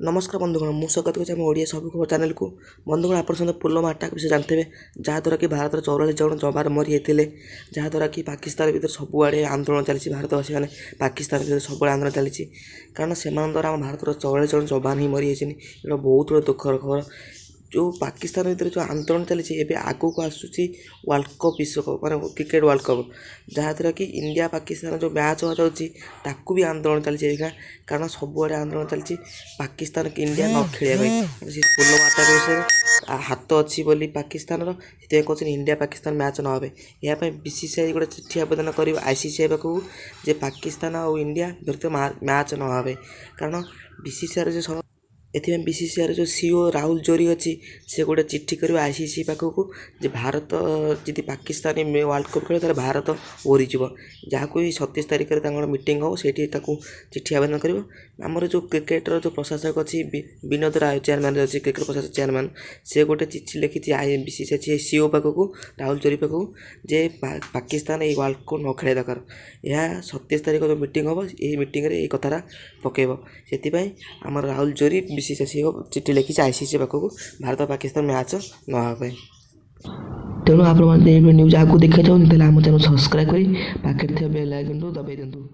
नमस्कार बंधुगण मु स्वागत करुँ आम ओडिया सब खबर चैनल को। बंधुगण आप पुलवामा अटैक विषय जानते हैं जहाँद्वारा कि भारत 44 जन जवान मरी होते जहाँद्वारा कि पाकिस्तान भर सबुआड़े आंदोलन चली भारतवासी मैंने पाकिस्तान भर सब आंदोलन चली कारण से द्वारा आम भारत 44 जन जवान ही मरी ये बहुत बड़ा दुखर खबर। जो पाकिस्तान भर जो आंदोलन चली एवं आग को आसूसी वर्ल्ड कप विश्वकप मैं क्रिकेट वर्ल्ड कप जहाँद्वारा कि इंडिया पाकिस्तान जो मैच हो जाऊँगी ताकू भी आंदोलन चली कारण सबुआड़े आंदोलन चली पाकिस्तान की इंडिया न खेलिया पुलवामा अटैक विषय हाथ अच्छी बोली पाकिस्तान कहते इंडिया पाकिस्तान मैच न हो यहाँ बीसीसीआई गोटे चिट्ठी आवेदन कर आईसीसीआई पाखक जे पाकिस्तान और इंडिया भर मैच न हो कारण बीसीसीआई जो एथि बीसीसीआई जो सीओ राहुल जोरी अच्छी से गोटे चिट्ठी कर आईसीसी पाखक जे भारत जी पाकिस्तान वर्ल्ड कप खेल भारत ओरीज जहाँ को 27 तारिख में मीटिंग हम से चिट्ठी आवेदन कर आमर जो क्रिकेटर जो प्रशासक अच्छी विनोद राय चेयरमैन अच्छी क्रिकेट प्रशासक चेयरमैन से गोटे चिट्ठी लिखी बीसीसीआई सीओ पाखक राहुल जोरी पाखक जे पाकिस्तान ये वर्ल्ड कप न खेल दरकार यह 27 तारिख जो मीटिंग हम ये मीटिंग ये कथा पकेब से आम राहुल जोरी बीसीसीआई चिट्ठी लिखी आईसीसी पाखक भारत पाकिस्तान मैच न तेणु आप न्यूज आगे देखा चाहते आम चैनल सब्सक्राइब कर पाखे बेल आइकन दबाई दिंतु।